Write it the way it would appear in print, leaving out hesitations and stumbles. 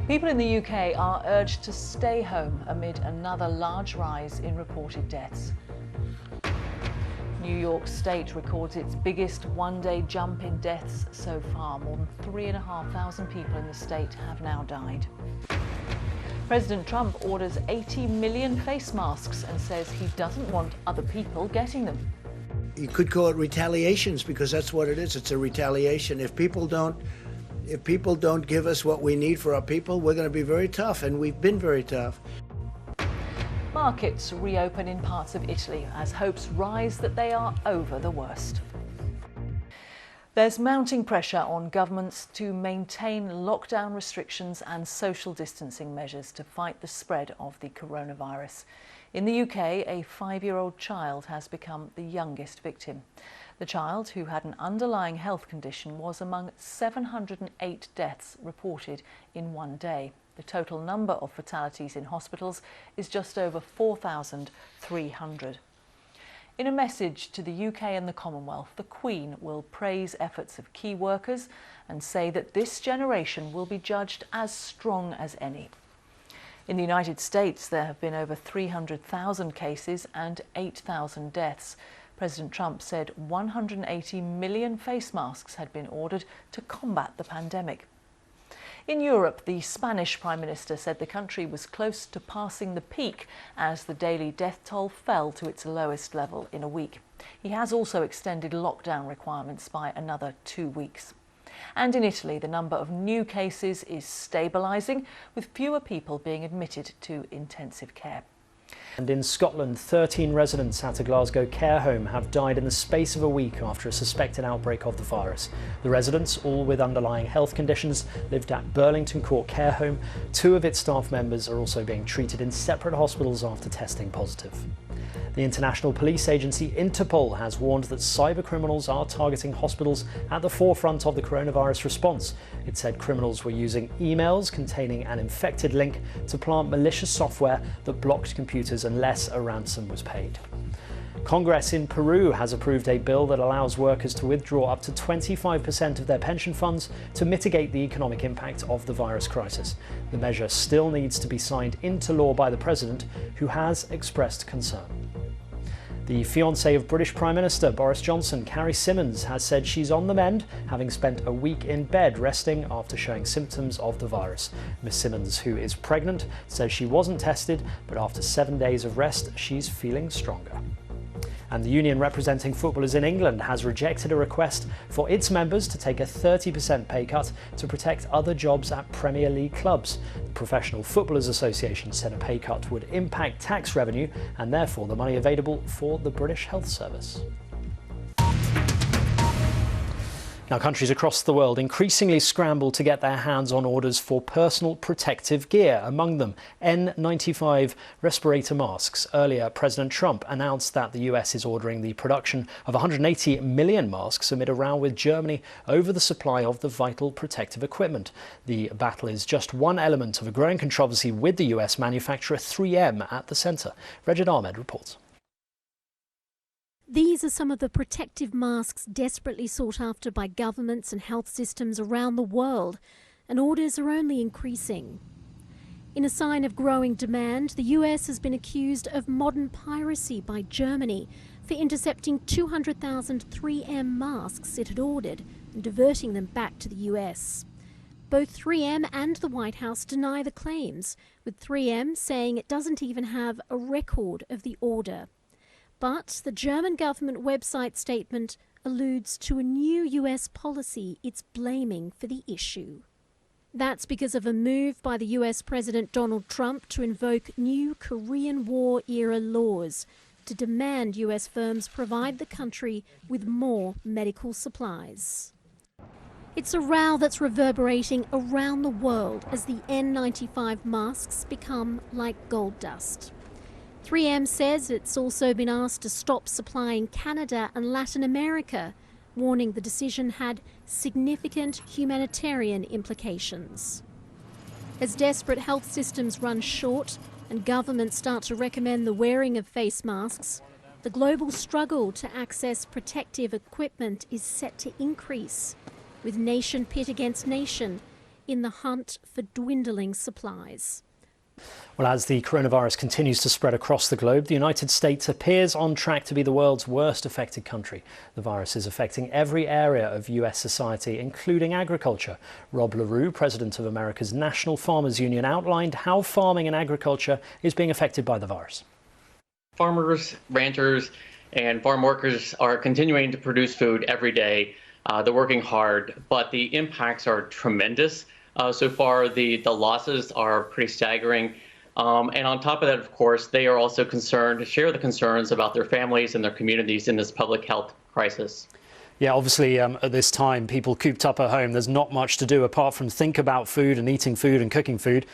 People in the UK are urged to stay home amid another large rise in reported deaths. New York State records its biggest one-day jump in deaths so far. More than 3,500 people in the state have now died. President Trump orders 80 million face masks and says he doesn't want other people getting them. You could call it retaliations, because that's what it is. It's a retaliation. If people don't give us what we need for our people, we're going to be very tough, and we've been very tough. Markets reopen in parts of Italy as hopes rise that they are over the worst. There's mounting pressure on governments to maintain lockdown restrictions and social distancing measures to fight the spread of the coronavirus. In the UK, a 5-year-old child has become the youngest victim. The child, who had an underlying health condition, was among 708 deaths reported in one day. The total number of fatalities in hospitals is just over 4,300. In a message to the UK and the Commonwealth, the Queen will praise efforts of key workers and say that this generation will be judged as strong as any. In the United States, there have been over 300,000 cases and 8,000 deaths. President Trump said 180 million face masks had been ordered to combat the pandemic. In Europe, the Spanish Prime Minister said the country was close to passing the peak as the daily death toll fell to its lowest level in a week. He has also extended lockdown requirements by another 2 weeks. And in Italy, the number of new cases is stabilising, with fewer people being admitted to intensive care. And in Scotland, 13 residents at a Glasgow care home have died in the space of a week after a suspected outbreak of the virus. The residents, all with underlying health conditions, lived at Burlington Court Care Home. 2 of its staff members are also being treated in separate hospitals after testing positive. The international police agency Interpol has warned that cybercriminals are targeting hospitals at the forefront of the coronavirus response. It said criminals were using emails containing an infected link to plant malicious software that blocked computers unless a ransom was paid. Congress in Peru has approved a bill that allows workers to withdraw up to 25% of their pension funds to mitigate the economic impact of the virus crisis. The measure still needs to be signed into law by the president, who has expressed concern. The fiancée of British Prime Minister Boris Johnson, Carrie Symonds, has said she's on the mend, having spent a week in bed resting after showing symptoms of the virus. Ms Symonds, who is pregnant, says she wasn't tested, but after 7 days of rest, she's feeling stronger. And the union representing footballers in England has rejected a request for its members to take a 30% pay cut to protect other jobs at Premier League clubs. The Professional Footballers Association said a pay cut would impact tax revenue and therefore the money available for the British Health Service. Now, countries across the world increasingly scramble to get their hands on orders for personal protective gear, among them N95 respirator masks. Earlier, President Trump announced that the US is ordering the production of 180 million masks amid a row with Germany over the supply of the vital protective equipment. The battle is just one element of a growing controversy with the US manufacturer 3M at the centre. Rejid Ahmed reports. These are some of the protective masks desperately sought after by governments and health systems around the world, and orders are only increasing. In a sign of growing demand, the US has been accused of modern piracy by Germany for intercepting 200,000 3M masks it had ordered and diverting them back to the US. Both 3M and the White House deny the claims, with 3M saying it doesn't even have a record of the order. But the German government website statement alludes to a new US policy it's blaming for the issue. That's because of a move by the US President Donald Trump to invoke new Korean War-era laws to demand US firms provide the country with more medical supplies. It's a row that's reverberating around the world as the N95 masks become like gold dust. 3M says it's also been asked to stop supplying Canada and Latin America, warning the decision had significant humanitarian implications. As desperate health systems run short and governments start to recommend the wearing of face masks, the global struggle to access protective equipment is set to increase, with nation pit against nation, in the hunt for dwindling supplies. Well, as the coronavirus continues to spread across the globe, the United States appears on track to be the world's worst affected country. The virus is affecting every area of US society, including agriculture. Rob LaRue, president of America's National Farmers Union, outlined how farming and agriculture is being affected by the virus. Farmers, ranchers, and farm workers are continuing to produce food every day. They're working hard, but the impacts are tremendous. So far, the losses are pretty staggering. And on top of that, of course, they are also concerned, share the concerns about their families and their communities in this public health crisis. Yeah, obviously, at this time, people cooped up at home, there's not much to do apart from think about food and eating food and cooking food.